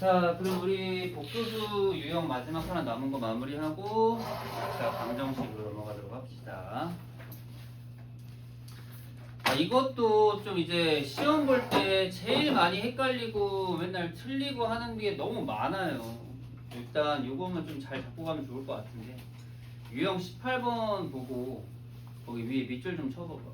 자, 그럼 우리 복소수 유형 마지막 하나 남은 거 마무리하고 자, 방정식으로 넘어가도록 합시다. 이것도 좀 이제 시험 볼 때 제일 많이 헷갈리고 맨날 틀리고 하는 게 너무 많아요. 일단 이거만 좀 잘 잡고 가면 좋을 것 같은데 유형 18번 보고 거기 위에 밑줄 좀 쳐봐봐.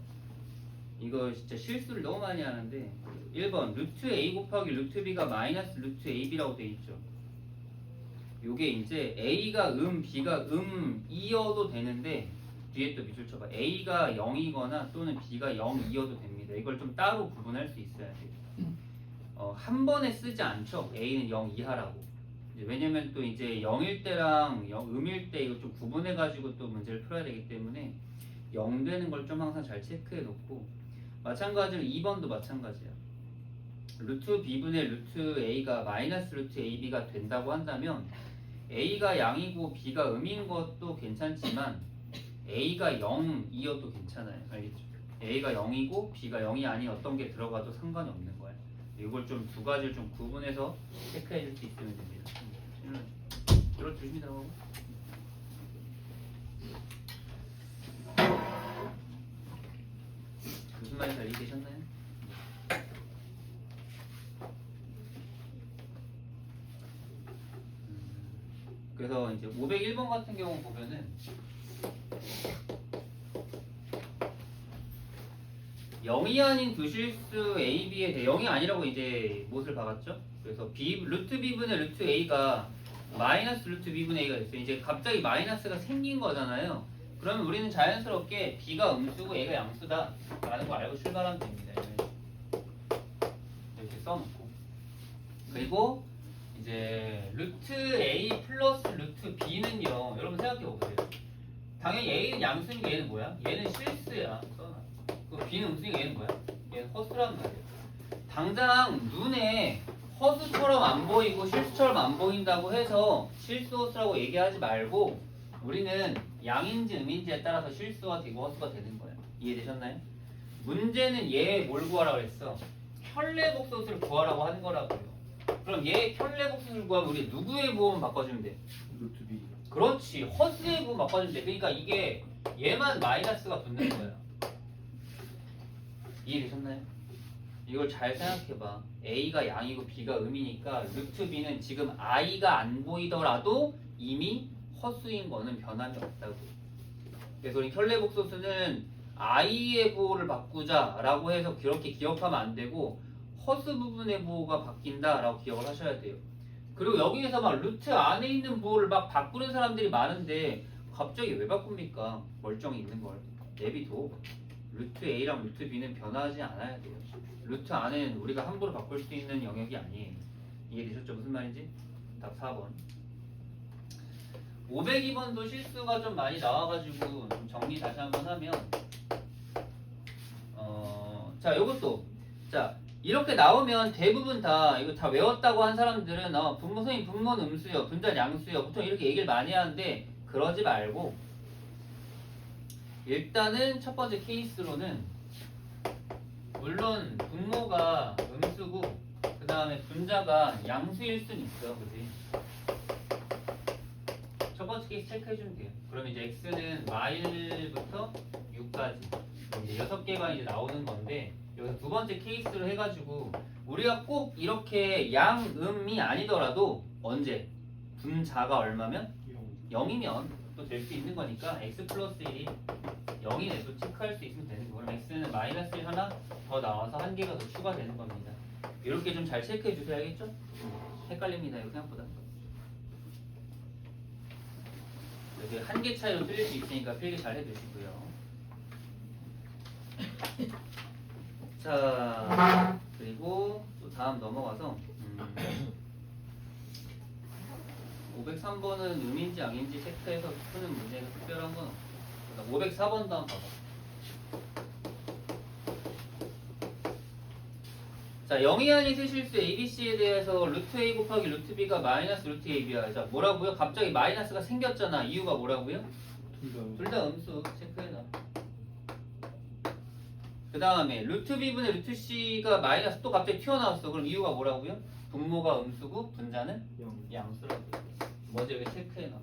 이거 진짜 실수를 너무 많이 하는데 1번 루트 a 곱하기 루트 b가 마이너스 루트 ab라고 돼 있죠. 요게 이제 a가 b가 2여도 되는데 뒤에 또 밑줄 쳐봐. a가 0이거나 또는 b가 0이어도 됩니다. 이걸 좀 따로 구분할 수 있어야 돼요. 한 번에 쓰지 않죠. a는 0 이하라고. 왜냐면 또 이제 0일 때랑 음일 때 이거 좀 구분해 가지고 또 문제를 풀어야 되기 때문에 0 되는 걸 좀 항상 잘 체크해 놓고, 마찬가지로 2번도 마찬가지야. 루트 b분의 루트 a가 마이너스 루트 ab가 된다고 한다면 a가 양이고 b가 음인 것도 괜찮지만 a가 0이어도 괜찮아요. 알겠죠? a가 0이고 b가 0이 아닌 어떤 게 들어가도 상관이 없는 거야. 이걸 좀 두 가지를 좀 구분해서 체크해 줄 수 있으면 됩니다. 들어주십니다. 무슨 말인지 잘 이해되셨나요? 그래서 이제 501번 같은 경우 보면은 0이 아닌 두 실수 a, b에 대해 0이 아니라고 이제 못을 박았죠. 그래서 루트 b분의 루트 a가 마이너스 루트 b분의 a가 됐어요. 이제 갑자기 마이너스가 생긴 거잖아요. 그러면 우리는 자연스럽게 b가 음수고 a가 양수다 라는 거 알고 출발하면 됩니다. 이렇게 써놓고, 그리고 이제 루트 a 플러스 루트 b는요, 여러분 생각해보세요. 당연히 a는 양수니까 얘는 뭐야? 얘는 실수야. 그 b는 음수니까 얘는 뭐야? 얘는 허수란 말이야. 당장 눈에 허수처럼 안 보이고 실수처럼 안 보인다고 해서 실수 허수라고 얘기하지 말고 우리는 양인지 음인지에 따라서 실수가 되고 허수가 되는 거예요. 이해되셨나요? 문제는 얘 뭘 구하라고 했어? 켤레복소수를 구하라고 하는 거라고요. 그럼 얘 켤레복소수를 구하면 우리 누구의 부호만 바꿔주면 돼? 루트 B. 그렇지, 허수의 부호 바꿔주면 돼. 그러니까 이게 얘만 마이너스가 붙는 거야. 이해되셨나요? 이걸 잘 생각해봐. a가 양이고 b가 음이니까 루트 b는 지금 i가 안 보이더라도 이미 허수인 거는 변함이 없다고. 그래서 우리 켤레복소수는 i의 부호를 바꾸자라고 해서 그렇게 기억하면 안 되고 허수 부분의 부호가 바뀐다라고 기억을 하셔야 돼요. 그리고 여기에서 막 루트 안에 있는 부호를 막 바꾸는 사람들이 많은데 갑자기 왜 바꿉니까? 멀쩡히 있는 걸 내비둬. 루트 a랑 루트 b는 변하지 않아야 돼요. 루트 안에는 우리가 함부로 바꿀 수 있는 영역이 아니에요. 이해되셨죠? 무슨 말인지? 답 4번. 502번도 실수가 좀 많이 나와가지고 좀 정리 다시 한번 하면 자, 요것도 자, 이렇게 나오면 대부분 다 이거 다 외웠다고 한 사람들은 분모 선생님 분모는 음수요, 분자는 양수요, 보통 이렇게 얘기를 많이 하는데 그러지 말고 일단은 첫 번째 케이스로는 물론 분모가 음수고 그 다음에 분자가 양수일 수는 있어, 그지? 첫 번째 케이스 체크해주면 돼요. 그럼 이제 x는 마일부터 6까지 이제 6개가 이제 나오는 건데, 여기서 두 번째 케이스로 해가지고 우리가 꼭 이렇게 양음이 아니더라도 언제 분자가 얼마면 0이면 또 될 수 있는 거니까 x 플러스 1이 0이네 또 체크할 수 있으면 되는 거. 그럼 x는 마이너스 1 하나 더 나와서 한 개가 더 추가되는 겁니다. 이렇게 좀 잘 체크해 주셔야겠죠? 헷갈립니다. 이거 생각보다. 이렇게 한 개 차이로 틀릴 수 있으니까 필기 잘 해주시고요. 자, 그리고 또 다음 넘어가서 503번은 음인지 양인지 체크해서 푸는 문제가 특별한 건 없어. 504번도 한번 봐봐. 자, 0이 아닌 세 실수 ABC에 대해서 루트 A 곱하기 루트 B가 마이너스 루트 AB야. 자, 뭐라고요? 갑자기 마이너스가 생겼잖아. 이유가 뭐라고요? 둘 다 음수 체크해놔. 그 다음에 루트 b분의 루트 c가 마이너스 또 갑자기 튀어나왔어. 그럼 이유가 뭐라고요? 분모가 음수고 분자는 양수라고. 먼저 여기 체크해 놔.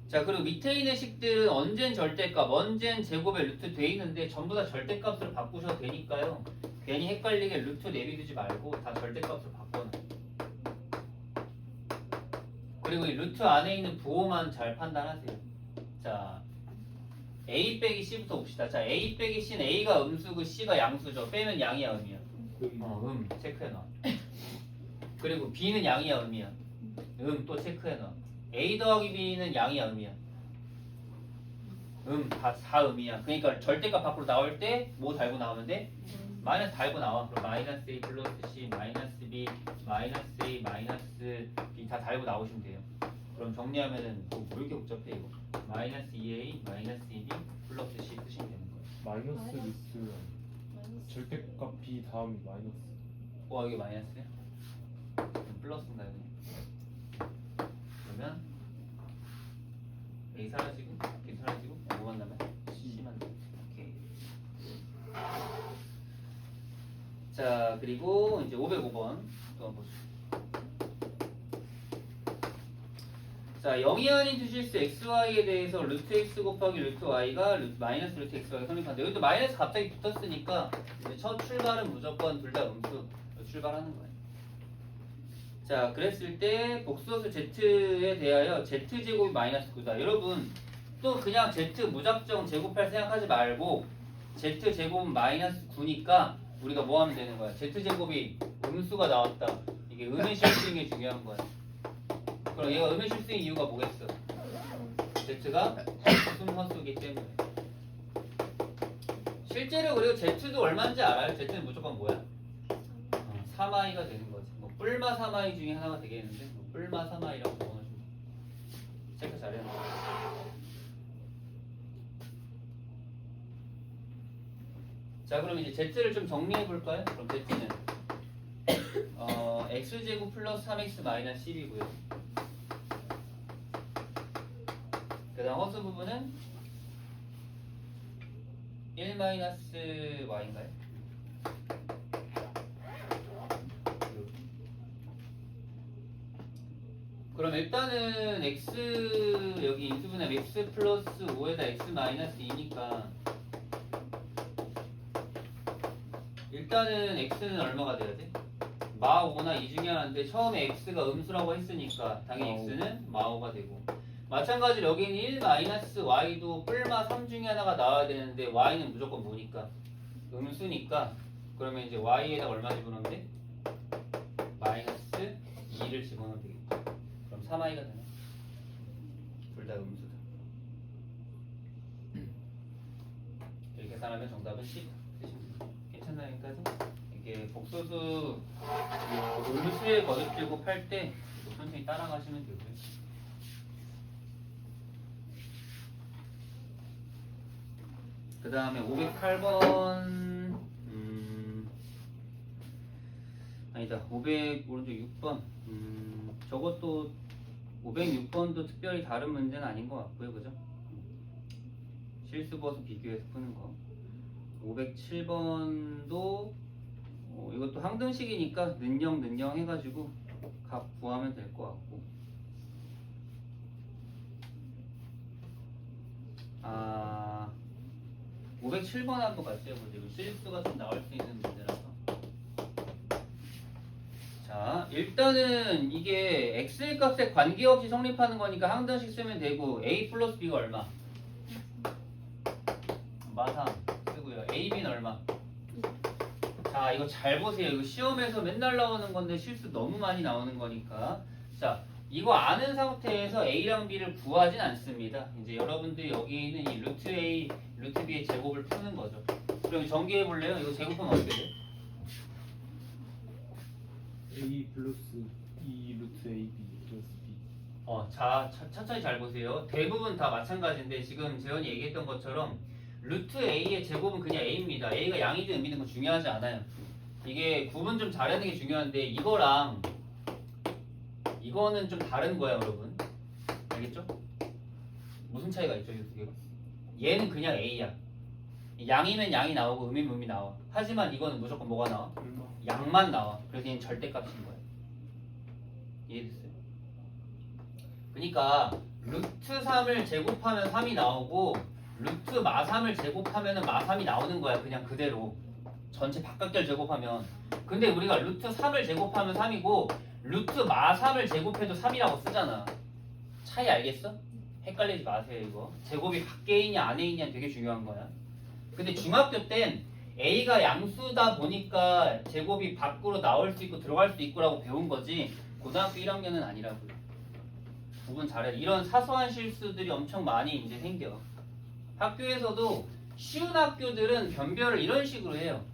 자, 그리고 밑에 있는 식들은 언젠 절대값, 언젠 제곱의 루트 돼 있는데 전부 다 절대값으로 바꾸셔도 되니까요. 괜히 헷갈리게 루트 내비두지 말고 다 절대값으로 바꿔놔. 그리고 이 루트 안에 있는 부호만 잘 판단하세요. 자, A 빼기 C부터 봅시다. 자, A 빼기 C는 A가 음수고 C가 양수죠. 빼면 양이야, 음이야? 체크해놔. 그리고 B는 양이야, 음이야? 또 체크해놔. A 더하기 B는 양이야, 음이야? 다 음이야. 그러니까 절대값 밖으로 나올 때 뭐 달고 나오면 돼? 마이너스 달고 나와. 그럼 마이너스 A 플러스 C, 마이너스 B, 마이너스 A, 마이너스 B 다 달고 나오시면 돼요. 그럼 정리하면은 뭐 이렇게 복잡해 이거? 마이너스 2A, 마이너스 2B, 플러스 C 쓰시면 되는 거예요. 마이너스 루트 절대값 B 다음이 마이너스. 와, 이게 마이너스야? 그럼 플러스인가요? 그러면 A 사라지고 B 사라지고 뭐만 남아요? C만 남아요. 오케이. 자, 그리고 이제 505번 또 한번 보시죠. 자, 0이 아닌 투실수 xy에 대해서 루트 x 곱하기 루트 y가 마이너스 루트 xy가 성립한다. 여기도 마이너스 갑자기 붙었으니까 이제 첫 출발은 무조건 둘 다 음수 출발하는 거예요. 자, 그랬을 때 복소수 z에 대하여 z제곱이 마이너스 9다. 여러분 또 그냥 z 무작정 제곱할 생각하지 말고 z제곱은 마이너스 9니까 우리가 뭐 하면 되는 거야? z제곱이 음수가 나왔다. 이게 음의 실수인 게 중요한 거야. 그럼 얘가 음의 실수인 이유가 뭐겠어? z가 순서수이기 때문에. 실제로 그리고 z도 얼마인지 알아요? z는 무조건 뭐야? 3i가 되는 거지. 뭐 뿔마 3i 중에 하나가 되겠는데 뭐 뿔마 3i라고 적어놓으시면 체크 잘해야 돼. 자, 그럼 이제 z를 좀 정리해 볼까요? 그럼 z는 x제곱 플러스 3x 마이너스 10이고요. 그 다음 허수 부분은 1 마이너스 y인가요? 그럼 일단은 x 여기 인수분해 x 플러스 5에다 x 마이너스 2니까 일단은 x는 얼마가 돼야지? 마 5나 2 중에 하나인데 처음에 x가 음수라고 했으니까 당연히 x는 마 5가 되고 마찬가지로 여기는 1 마이너스 y도 뿔마 3 중에 하나가 나와야 되는데 y는 무조건 뭐니까? 음수니까 그러면 이제 y에다가 얼마 집어넣으면 돼? 마이너스 2를 집어넣으면 되겠다. 그럼 3i가 되네. 둘 다 음수다. 이렇게 계산하면 정답은 10 쓰시면 돼요. 괜찮나요? 여기까지? 이게 복소수 음수에 거듭들고 팔 때 천천히 따라가시면 되고요. 그 다음에 508번 아니다 500 오른쪽 6번 저것도 506번도 특별히 다른 문제는 아닌 것 같고요. 그죠? 실수 버스 비교해서 푸는 거 507번도 이것도 항등식이니까 는영 해가지고 각 구하면 될 것 같고 507번 한번 같이 해보죠. 실수가 좀 나올 수 있는 문제라서. 자, 일단은 이게 x의 값에 관계없이 성립하는 거니까 항등식 쓰면 되고 a 플러스 b가 얼마? 마3 쓰고요. ab는 얼마? 자, 이거 잘 보세요. 이거 시험에서 맨날 나오는 건데 실수 너무 많이 나오는 거니까. 자, 이거 아는 상태에서 a랑 b를 구하진 않습니다. 이제 여러분들이 여기 있는 이 루트 a, 루트 b의 제곱을 푸는 거죠. 그럼 전개해 볼래요? 이거 제곱하면 어떻게 돼? A 플러스 2 루트 AB 플러스 B. 자, 천천히 잘 보세요. 대부분 다 마찬가지인데 지금 재현이 얘기했던 것처럼 루트 a의 제곱은 그냥 a입니다. a가 양이든 음이든 건 중요하지 않아요. 이게 구분 좀 잘하는 게 중요한데 이거랑 이거는 좀 다른 거야, 여러분. 알겠죠? 무슨 차이가 있죠, 이 두 개가? 얘는 그냥 a야. 양이면 양이 나오고 음이면 음이 나와. 하지만 이거는 무조건 뭐가 나와? 양만 나와. 그래서 얘는 절대값인 거야. 이해됐어요? 그러니까 루트 3을 제곱하면 3이 나오고 루트 마3을 제곱하면 마3이 나오는 거야. 그냥 그대로 전체 바깥결 제곱하면. 근데 우리가 루트 3을 제곱하면 3이고 루트 마3을 제곱해도 3이라고 쓰잖아. 차이 알겠어? 헷갈리지 마세요. 이거 제곱이 밖에 있냐 안에 있냐 되게 중요한 거야. 근데 중학교 땐 A가 양수다 보니까 제곱이 밖으로 나올 수 있고 들어갈 수 있고라고 배운 거지 고등학교 1학년은 아니라고요. 구분 잘해. 이런 사소한 실수들이 엄청 많이 이제 생겨. 학교에서도 쉬운 학교들은 변별을 이런 식으로 해요.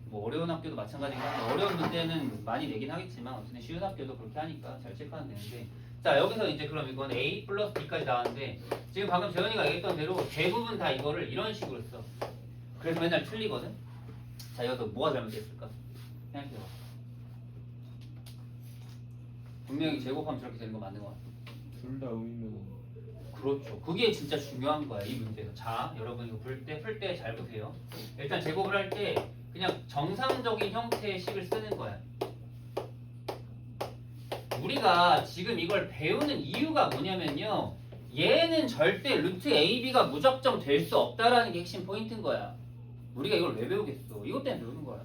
뭐 어려운 학교도 마찬가지긴 한데 어려운 문제는 많이 내긴 하겠지만 어쨌든 쉬운 학교도 그렇게 하니까 잘 체크하면 되는데 자 여기서 이제 그럼 이건 A 플러스 B까지 나왔는데 지금 방금 재현이가 얘기했던 대로 대부분 다 이거를 이런 식으로 써. 그래서 맨날 틀리거든. 자 여기서 뭐가 잘못됐을까? 생각해봐. 분명히 제곱하면 저렇게 되는 거 맞는 거 같아. 둘 다 음이면 그렇죠. 그게 진짜 중요한 거야 이 문제에서. 자 여러분 이거 풀 때 잘 보세요. 일단 제곱을 할 때 그냥 정상적인 형태의 식을 쓰는 거야. 우리가 지금 이걸 배우는 이유가 뭐냐면요. 얘는 절대 루트 AB가 무작정 될 수 없다라는 게 핵심 포인트인 거야. 우리가 이걸 왜 배우겠어? 이것 때문에 배우는 거야.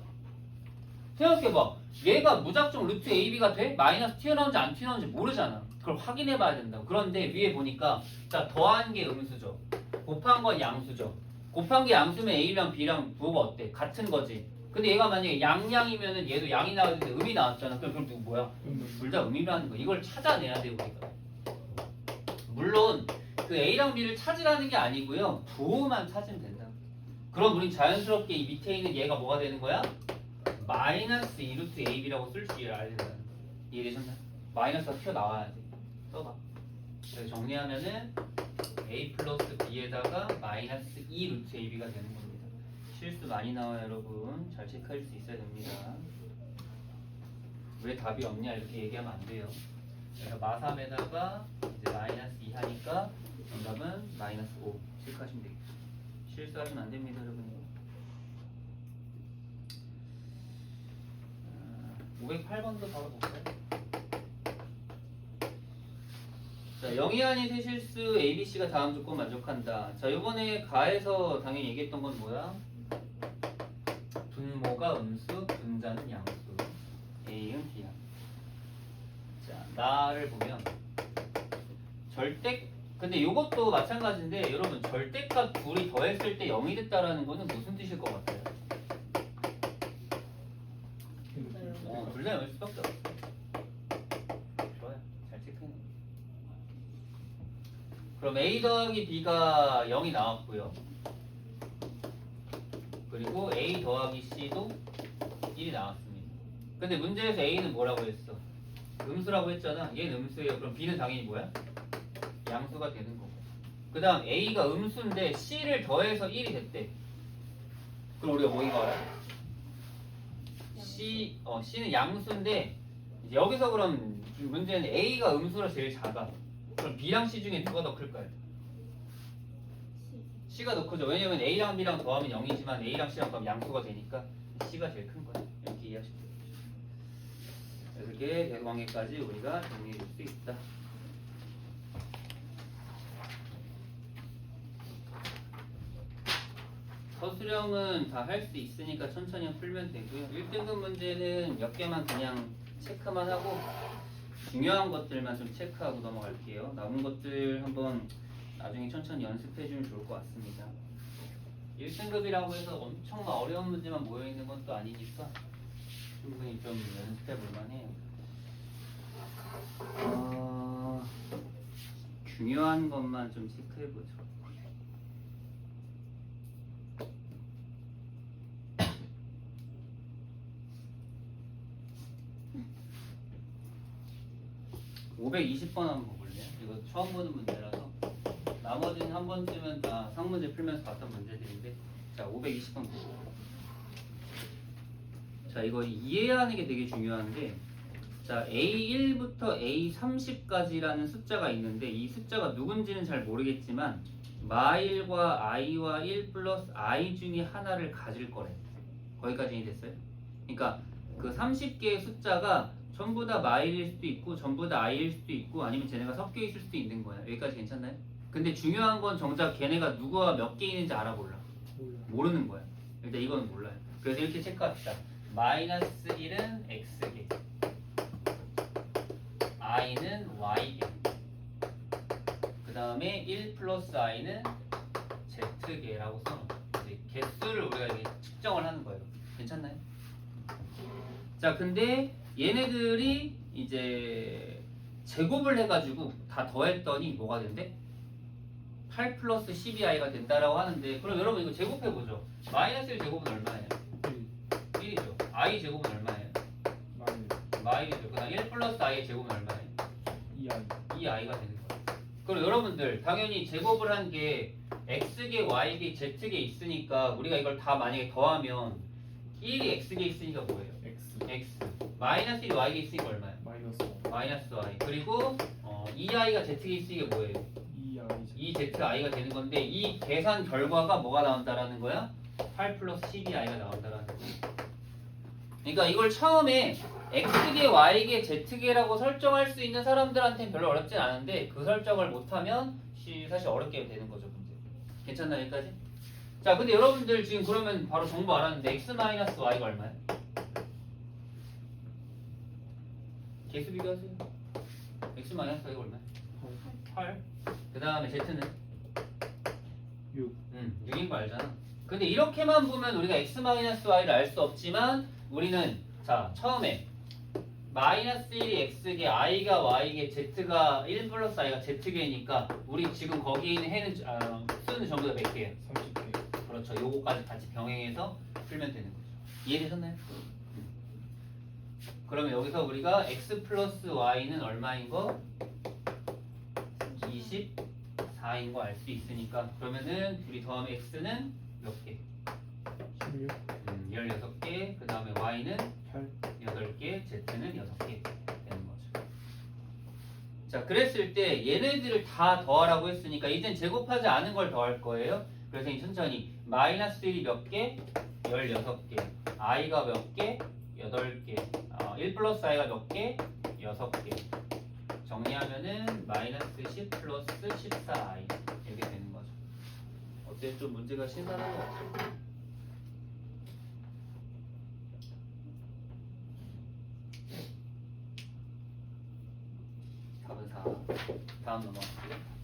생각해봐. 얘가 무작정 루트 AB가 돼? 마이너스 튀어나오는지 안 튀어나오는지 모르잖아. 그걸 확인해 봐야 된다고. 그런데 위에 보니까 자 더한 게 음수죠. 곱한 건 양수죠. 곱한 게 양수면 A랑 B랑 부호가 어때? 같은 거지. 근데 얘가 만약에 양양이면은 얘도 양이 나와야 되는데 음이 나왔잖아. 그럼 누구 뭐야? 둘 다 음이라는 거. 이걸 찾아내야 돼 우리가. 물론 그 A랑 B를 찾으라는 게 아니고요. 부호만 찾으면 된다. 그럼 우린 자연스럽게 이 밑에 있는 얘가 뭐가 되는 거야? 마이너스 2루트 AB라고 쓸 줄 알아야 된다. 이해되셨나요? 마이너스가 튀어나와야 돼. 써봐. 그래서 정리하면은 A 플러스 B에다가 마이너스 2루트 AB가 되는 겁니다. 실수 많이 나와요 여러분. 잘 체크할 수 있어야 됩니다. 왜 답이 없냐 이렇게 얘기하면 안 돼요. 그래서 마3에다가 이제 마이너스 2 하니까 정답은 마이너스 5 체크하시면 되겠죠. 실수하시면 안 됩니다 여러분. 508번도 바로 볼까요? 자, 0이 아닌 세 실수 ABC가 다음 조건 만족한다. 자, 요번에 가에서 당연히 얘기했던 건 뭐야? 분모가 음수, 분자는 양수. A는 B야. 자, 나를 보면 절대 근데 요것도 마찬가지인데 여러분 절대값 둘이 더했을 때 0이 됐다라는 거는 무슨 뜻일 것 같아요? 둘 다 0일 수밖에 없어. 좋아요. 잘 체크해. 그럼 A 더하기 B가 0이 나왔고요. 그리고 A 더하기 C도 1이 나왔습니다. 근데 문제에서 A는 뭐라고 했어? 음수라고 했잖아. 얘는 음수예요. 그럼 B는 당연히 뭐야? 양수가 되는 거고. 그 다음 A가 음수인데 C를 더해서 1이 됐대. 그럼 우리가 뭐 이거 알아? C는 양수인데 이제 여기서 그럼 문제는 A가 음수라 제일 작아. 그럼 B랑 C 중에 누가 더 클까요? C가 더 크죠. 왜냐면 A랑 B랑 더하면 0이지만 A랑 C랑 더하면 양수가 되니까 C가 제일 큰 거야. 이렇게 이해하시면 되겠죠. 이렇게 대관계까지 우리가 정리해 줄 수 있다. 서술형은 다 할 수 있으니까 천천히 풀면 되고요. 1등급 문제는 몇 개만 그냥 체크만 하고 중요한 것들만 좀 체크하고 넘어갈게요. 남은 것들 한번 나중에 천천히 연습해주면 좋을 것 같습니다. 1등급이라고 해서 엄청 어려운 문제만 모여있는 건 또 아니니까 충분히 좀 연습해볼 만해요. 중요한 것만 좀 체크해보죠. (520번) 한번 볼래요? 이거 처음 보는 문제라서 나머지는 한 번쯤은 다 상문제 풀면서 봤던 문제들인데 자 520번 보고 자 이거 이해해야 하는 게 되게 중요한데 자 A1부터 A30까지라는 숫자가 있는데 이 숫자가 누군지는 잘 모르겠지만 마일과 i와 1 플러스 i 중에 하나를 가질 거래. 거기까지 됐어요? 그러니까 그 30개의 숫자가 전부 다 마일일 수도 있고 전부 다 i일 수도 있고 아니면 쟤네가 섞여 있을 수도 있는 거야. 여기까지 괜찮나요? 근데 중요한 건 정작 걔네가 누구와 몇 개 있는지 알아볼라. 모르는 거야. 일단 이건 몰라요. 그래서 이렇게 체크합시다. 마이너스 1은 x개, i는 y개, 그 다음에 1 플러스 i는 z개라고 써놓고 이제 개수를 우리가 이제 측정을 하는 거예요. 괜찮나요? 자, 근데 얘네들이 이제 제곱을 해가지고 다 더했더니 뭐가 된대? 8 플러스 12i가 된다라고 하는데, 그럼 여러분 이거 제곱해보죠. 마이너스 1 제곱은 얼마예요? 1이죠. i 제곱은 얼마예요? 마일이죠. 그 다음 1 플러스 i의 제곱은 얼마예요? 2i가 되는 거예요. 그럼 여러분들 당연히 제곱을 한 게 x개, y개, z개 있으니까 우리가 이걸 다 만약에 더하면 1이 x개 있으니까 뭐예요? x. 마이너스 1이 y개 있으니까 얼마예요? 마이너스 y. 그리고 2i가 z개 있으니까 뭐예요? 2zi가 되는 건데, 이 계산 결과가 뭐가 나온다라는 거야? 8 플러스 12i가 나온다라는 거야. 그러니까 이걸 처음에 x개, y개, z개라고 설정할 수 있는 사람들한테는 별로 어렵진 않은데 그 설정을 못하면 사실 어렵게 되는 거죠, 문제. 괜찮나 여기까지? 자, 근데 여러분들 지금 그러면 바로 정보 알았는데 x-y가 얼마예요? 개수 비교하세요. x-y가 얼마예요? 8. 그 다음에 z는? 6. 6인 거 알잖아. 근데 이렇게만 보면 우리가 x-y를 알 수 없지만 우리는 자 처음에 마이너스 1이 x개, i가 y개, z가 1 플러스 i가 z개니까 우리 지금 거기에 있는 해는 수는 전부 다 몇 개예요? 30개. 그렇죠. 요거까지 같이 병행해서 풀면 되는 거죠. 이해되셨나요? 그러면 여기서 우리가 x 플러스 y는 얼마인 거? 24인 거 알 수 있으니까, 그러면은 둘이 더하면 x는 몇 개? 16. 16개. 그 다음에 y는 8. 8개, z는 6개 되는 거죠. 자, 그랬을 때 얘네들을 다 더하라고 했으니까 이젠 제곱하지 않은 걸 더할 거예요. 그래서 천천히 마이너스 1이 몇 개? 16개. i가 몇 개? 8개. 1 플러스 i가 몇 개? 6개. 정리하면은 마이너스 10 플러스 14i 이렇게 되는 거죠. 어때요? 좀 문제가 신선한 것 같아요. 답은 4. 다음 넘어갈게요.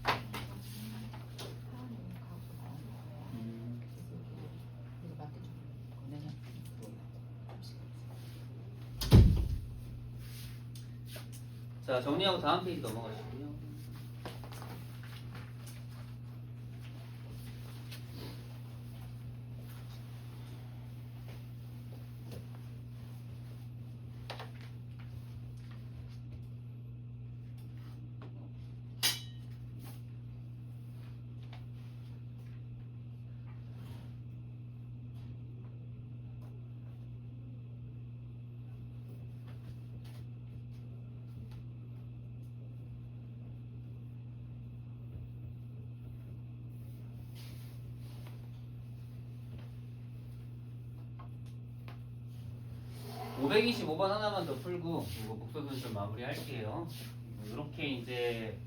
자, 정리하고 다음 페이지 넘어가시고요. 음. 525번 하나만 더 풀고 이거 목소리는 좀 마무리할게요. 이렇게 이제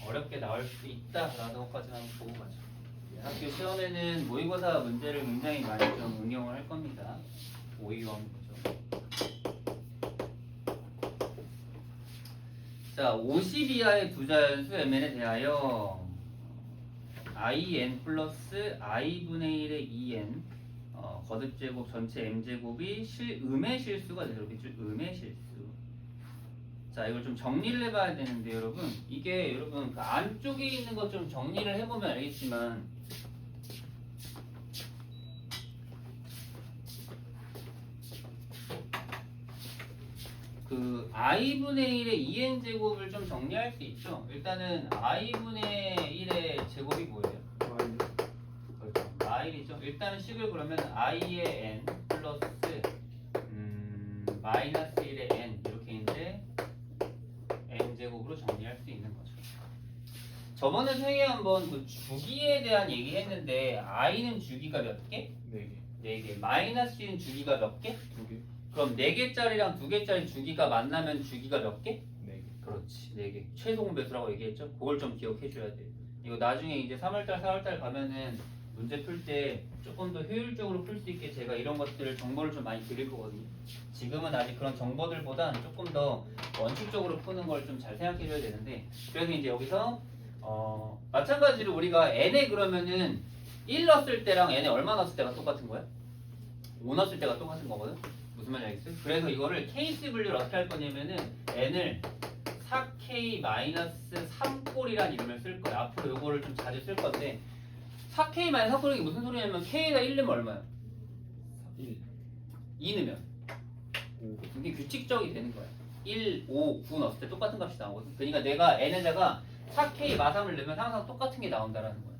어렵게 나올 수 있다라는 것까지만 보고 가죠. 학교 시험에는 모의고사 문제를 굉장히 많이 좀 응용을 할 겁니다. 오이원 거죠. 자, 50 이하의 두 자연수 mn에 대하여 in 플러스 i분의 1의 2n 거듭제곱 전체 m제곱이 음의 실수가 되죠. 이렇게 음의 실수. 자, 이걸 좀 정리를 해봐야 되는데 여러분, 이게 여러분 그 안쪽에 있는 것 좀 정리를 해보면 알겠지만 그 i분의 1의 2n 제곱을 좀 정리할 수 있죠. 일단은 i분의 1의 제곱이 뭐예요? 그렇죠. 마일이죠. 일단은 식을 그러면 i의 n 플러스 마이너스 1의 n 이렇게 이제 n 제곱으로 정리할 수 있는 거죠. 저번에 선생님이 한번 그 주기에 대한 얘기 했는데 i는 주기가 몇 개? 4개. 4개. 마이너스 는 주기가 몇 개? 2개. 그럼 4개짜리랑 2개짜리 주기가 만나면 주기가 몇 개? 4개. 그렇지. 4개. 최소 공배수라고 얘기했죠? 그걸 좀 기억해 줘야 돼. 이거 나중에 이제 3월달, 4월달 가면은 문제 풀 때 조금 더 효율적으로 풀 수 있게 제가 이런 것들 정보를 좀 많이 드릴 거거든요. 지금은 아직 그런 정보들보단 조금 더 원칙적으로 푸는 걸 좀 잘 생각해 줘야 되는데, 그래서 이제 여기서 마찬가지로 우리가 n에 그러면은 1 넣었을 때랑 n에 얼마 넣었을 때가 똑같은 거야? 5 넣었을 때가 똑같은 거거든? 무슨 말인지 알겠어요? 그래서 이거를 KC분류를 어떻게 할 거냐면은 n을 4K-3꼴이란 이름을 쓸 거야. 앞으로 이거를 좀 자주 쓸 건데 4K-3꼴이 무슨 소리냐면 K에다 1 넣으면 얼마야? 1. 2 넣으면 5. 이게 규칙적이 되는 거야. 1, 5, 9 넣었을 때 똑같은 값이 나오거든. 그러니까 내가 n에다가 4K 마삼을 넣으면 항상 똑같은 게 나온다라는 거야.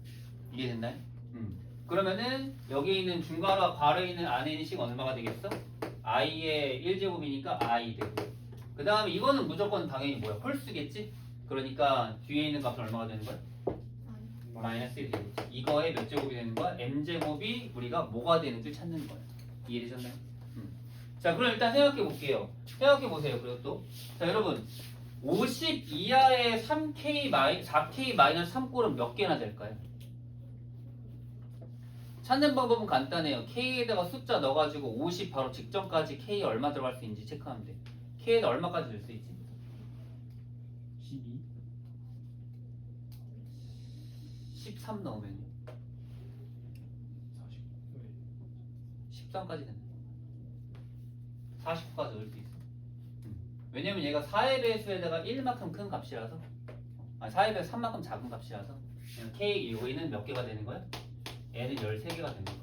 이해됐나요? 그러면은 여기 있는 중괄호 괄호에 있는 안에 있는 식 얼마가 되겠어? i의 1제곱이니까 i 되고, 그 다음에 이거는 무조건 당연히 뭐야? 홀수겠지? 그러니까 뒤에 있는 값은 얼마가 되는 거야? 마이너스 1이 되겠지. 이거의 몇 제곱이 되는 거야? m제곱이 우리가 뭐가 되는지 찾는 거야. 이해되셨나요? 자, 그럼 일단 생각해 볼게요. 생각해 보세요. 그리고 또, 자, 여러분, 50 이하의 4K-3꼴은 몇 개나 될까요? 찾는 방법은 간단해요. K에다가 숫자 넣어가지고 50 바로 직전까지 K 얼마 들어갈 수 있는지 체크하면 돼. K에다 얼마까지 넣을 수 있지? 12. 13 넣으면 40. 13까지 된다. 49까지 넣을 수 있어. 왜냐면 얘가 4의 배수에다가 1만큼 큰 값이라서, 아니 4의 배수 3만큼 작은 값이라서 K 여기는 몇 개가 되는 거야? n은 13개가 되는 거야.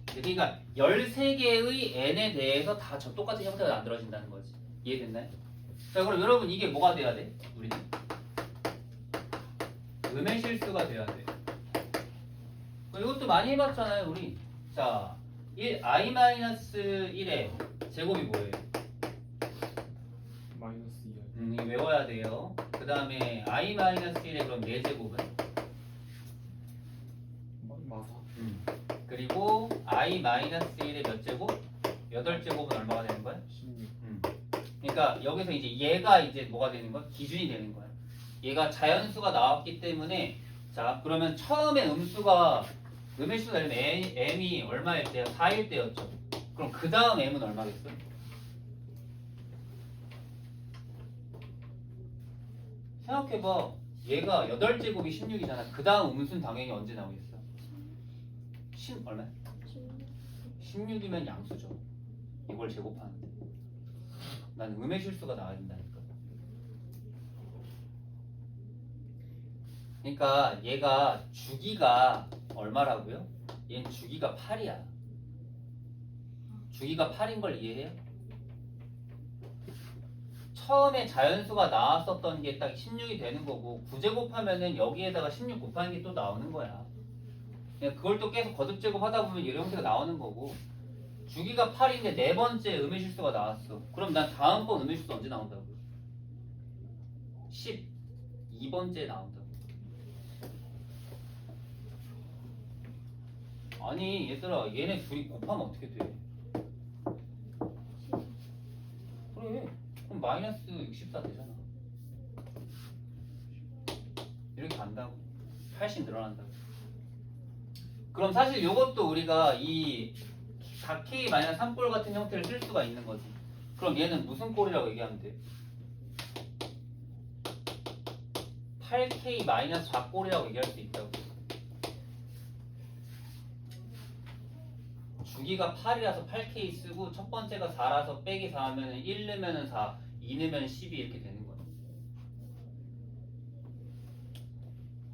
그래서 그러니까 13개의 n에 대해서 다 저 똑같은 형태가 만들어진다는 거지. 이해됐나요? 자, 그럼 여러분 이게 뭐가 돼야 돼? 우리는 음의 실수가 돼야 돼. 이것도 많이 해봤잖아요, 우리. 자, i-1의 제곱이 뭐예요? 마이너스 2. 이거 외워야 돼요. 그 다음에 i-1의 그럼 4제곱은? 마사. 그리고 i-1의 몇 제곱? 8제곱은 얼마가 되는 거야? 16. 그러니까 여기서 이제 얘가 이제 뭐가 되는 거야? 기준이 되는 거야. 얘가 자연수가 나왔기 때문에, 자, 그러면 처음에 음의 수가 되면 m이 얼마일 때야? 4일 때였죠. 그럼 그 다음 m은 얼마겠어? 생각해봐. 얘가 8제곱이 16이잖아. 그 다음 음수는 당연히 언제 나오겠어? 얼마야? 16이면 양수죠. 이걸 제곱하는데. 난 음의 실수가 나와야 된다니까. 그러니까 얘가 주기가 얼마라고요? 얘는 주기가 8이야. 주기가 8인 걸 이해해요? 처음에 자연수가 나왔었던 게 딱 16이 되는 거고, 9제곱하면은 여기에다가 16 곱하는 게 또 나오는 거야. 그걸 또 계속 거듭 제곱하다 보면 이런 형태가 나오는 거고, 주기가 8인데 네 번째 음의 실수가 나왔어. 그럼 난 다음번 음의 실수 언제 나온다고? 12번째 나온다고. 아니 얘들아, 얘네 둘이 곱하면 어떻게 돼? 그래, 그럼 마이너스 64 되잖아. 이렇게 간다고. 80 늘어난다고. 그럼 사실 이것도 우리가 이 4K-3꼴 같은 형태를 쓸 수가 있는 거지. 그럼 얘는 무슨 꼴이라고 얘기하면 돼? 8K-4꼴이라고 얘기할 수 있다고. 주기가 8이라서 8K 쓰고, 첫 번째가 4라서 빼기 4 하면 1 넣으면 4, 2 넣으면 12 이렇게 되는 거야.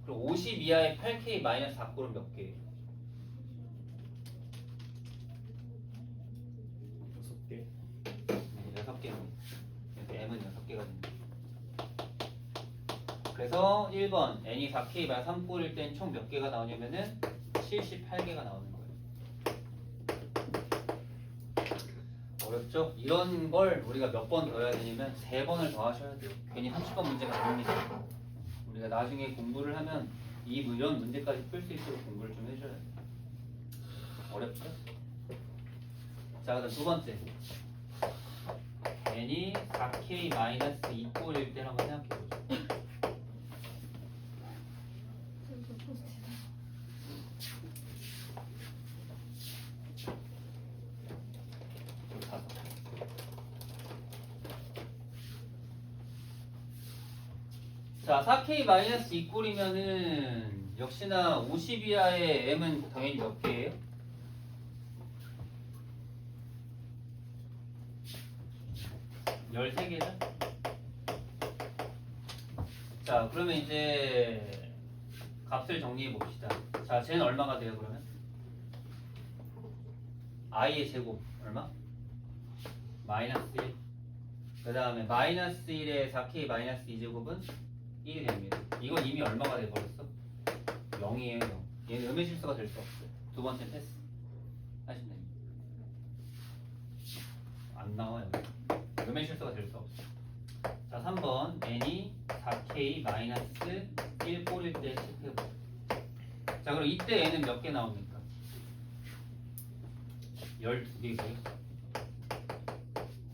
그리고 50 이하의 8K-4꼴은 몇 개? 6개. 6개. m은 6개가 됩니다. 그래서 1번 n이 4K-3꼴일 땐 총 몇 개가 나오냐면은 78개가 나오는 거예요. 어렵죠? 이런 걸 우리가 몇 번 더 해야 되냐면 3번을 더 하셔야 돼요. 괜히 30번 문제가 아닙니다. 우리가 나중에 공부를 하면 이런 문제까지 풀 수 있도록 공부를 좀 해줘야 돼. 어렵죠? 자, 그다음 두 번째. n이 4k-2꼴일 때 한번 생각해보죠. 자, 4k-2꼴이면은 역시나 50 이하의 m은 당연히 몇 개예요? 13개죠? 자, 그러면 이제 값을 정리해 봅시다. 자, 쟤는 얼마가 돼요, 그러면? i의 제곱, 얼마? 마이너스 1. 그 다음에 마이너스 1에 4k 마이너스 2제곱은 1이 됩니다. 이건 이미 얼마가 돼버렸어? 0이에요, 0. 얘는 음의 실수가 될 수 없어요. 두 번째 패스. 하시면 됩니다. 안 나와요. 음의 실수가 될 수 없어. 자, 3번 n이 4k-1 꼴일 때 체크해보자. 자, 그럼 이때 n은 몇 개 나옵니까? 12개고요.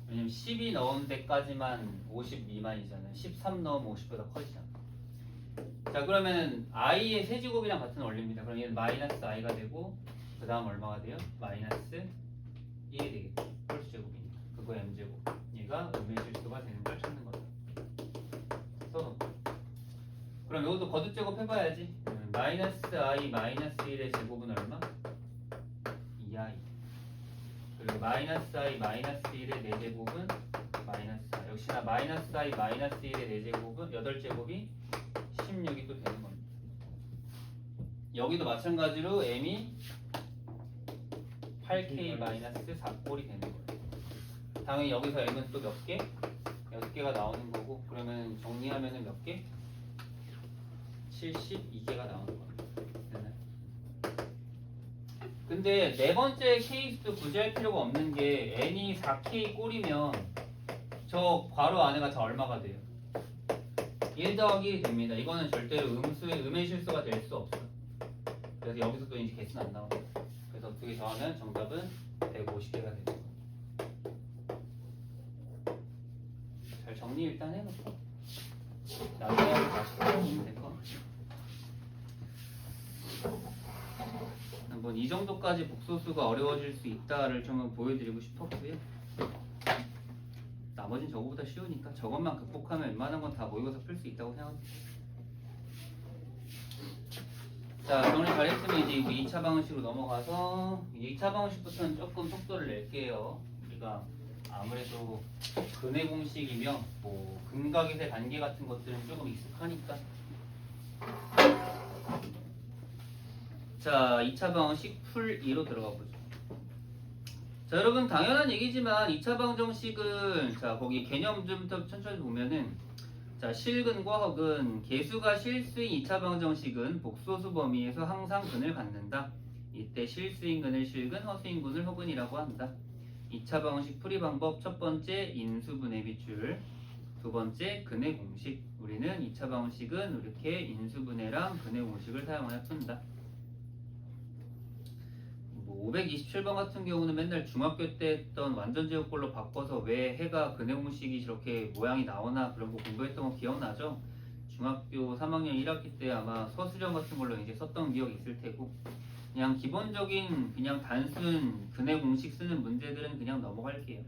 왜냐면 10이 넣은 데까지만 50 미만이잖아요. 13 넣으면 50보다 커지잖아. 자, 그러면 i의 세제곱이랑 같은 원리입니다. 그럼 얘는 마이너스 i가 되고 그 다음 얼마가 돼요? 마이너스 1이 되겠죠. 홀수제곱이니까. 그거 m제곱. 얘가 음의 실수가 되는 걸 찾는 거다. 써놓고. 그럼 이것도 거듭제곱 해봐야지. 마이너스 i 마이너스 1의 제곱은 얼마? 2i. 그리고 마이너스 i 마이너스 1의 4제곱은 마이너스 4. 역시나 마이너스 i 마이너스 1의 4제곱은 8제곱이 16이 또 되는 겁니다. 여기도 마찬가지로 m이 8k 마이너스 4꼴이 되는 거예요. 당연히 여기서 m은 또 몇 개? 6개가 나오는 거고, 그러면 정리하면은 몇 개? 72개가 나오는 겁니다. 네. 근데 네 번째 케이스도 굳이 할 필요가 없는 게 n이 4k 꼴이면 저 괄호 안에가 다 얼마가 돼요? 1 더하기 1이 됩니다. 이거는 절대로 음의 실수가 될 수 없어요. 그래서 여기서 또 이제 개수는 안 나와요. 그래서 두 개 더하면 정답은 150개가 되는 거예요. 잘 정리 일단 해놓고 나중에 다시 풀어보면 될 것 같아요. 한번 이 정도까지 복소수가 어려워질 수 있다를 좀 보여드리고 싶었고요. 나머지는 저거보다 쉬우니까 저것만 극복하면 웬만한 건 다 모의고사 풀 수 있다고 생각합니다. 자, 정리 잘했으면 이제 2차 방정식으로 넘어가서 2차 방정식부터는 조금 속도를 낼게요. 우리가 아무래도 근의 공식이며 뭐 근각의 관계 같은 것들은 조금 익숙하니까. 자, 2차 방정식 풀 2로 들어가 보죠. 자, 여러분 당연한 얘기지만 2차 방정식은 자, 거기 개념 좀 더 천천히 보면은 자, 실근과 허근, 개수가 실수인 2차 방정식은 복소수 범위에서 항상 근을 갖는다. 이때 실수인 근을 실근, 허수인 근을 허근이라고 한다. 2차 방정식 풀이 방법 첫 번째 인수분해 비출, 두 번째 근의 공식. 우리는 2차 방정식은 이렇게 인수분해랑 근의 공식을 사용하여 푼다. 527번 같은 경우는 맨날 중학교 때 했던 완전제곱꼴로 바꿔서 왜 해가 근의 공식이 저렇게 모양이 나오나 그런 거 공부했던 거 기억나죠? 중학교 3학년 1학기 때 아마 서술형 같은 걸로 이제 썼던 기억이 있을 테고, 그냥 기본적인 그냥 단순 근의 공식 쓰는 문제들은 그냥 넘어갈게요.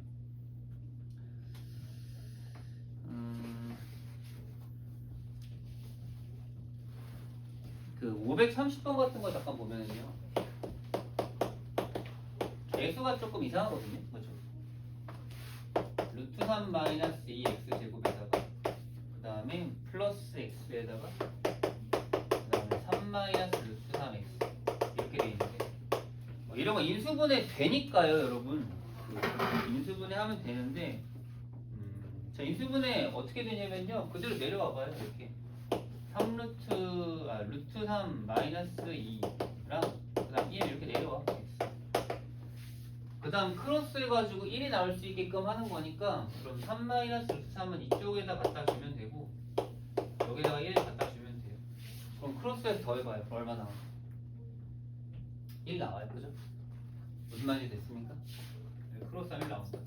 그 530번 같은 거 잠깐 보면은요. 개수가 조금 이상하거든요. 그렇죠? 루트 3 마이너스 2x 제곱에다가 그 다음에 플러스 x에다가 그 다음에 3 마이너스 루트 3x 이렇게 돼 있는데 이런 거 인수분해 되니까요, 여러분. 인수분해 하면 되는데 자, 인수분해 어떻게 되냐면요, 그대로 내려와 봐요. 이렇게 루트 3 마이너스 2랑 그 다음 1 이렇게 내려와. 그 다음 크로스 해가지고 1이 나올 수 있게끔 하는 거니까, 그럼 3 마이너스 루트 3은 이쪽에다 갖다 주면 되고 여기다가 1 갖다 주면 그럼 크로스해서 더해봐요. 얼마 나와? 1 나와요. 그죠? 무슨 말인지 됐습니까? 네, 크로스하면 1 나온다.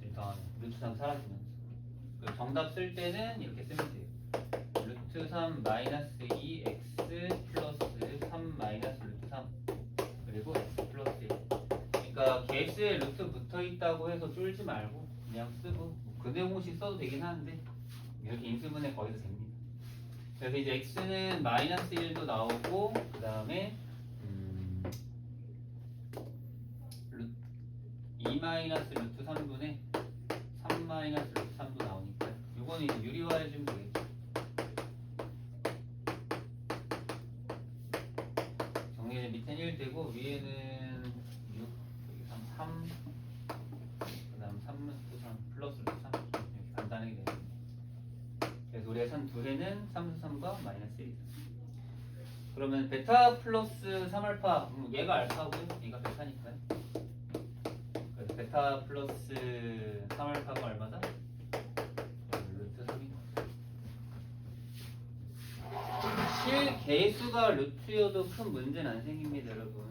일단 루트 3 사라지면서 그 정답 쓸 때는 이렇게 쓰면 돼요. 루트 3 마이너스 2x 플러스 3 마이너스 루트 3 그리고 x 플러스 1. 그러니까 x에 루트 붙어 있다고 해서 쫄지 말고 그냥 쓰고 뭐 근해 공식 써도 되긴 하는데 이렇게 인수분해 거기서 됩니다. 그래서 이제 x는 마이너스 1도 나오고 그 다음에 2 마이너스 루트 3분의 3 마이너스 루트 3도 나오니까 요거는 이제 유리화해주면 되겠죠. 정리를 밑에는 1 되고 위에는 6, 여기 3, 그 다음 3 루트 3 플러스 루트 3 이렇게 간단하게 되는. 그래서 우리가 산 두 해는 3, 3과 마이너스 1이다. 그러면 베타 플러스 3알파, 얘가 알파고요. 얘가 베타니까요. 그래서 베타 플러스 3알파가 얼마다? 루트 3이다. 실계수가 루트여도 큰 문제는 안 생깁니다, 여러분.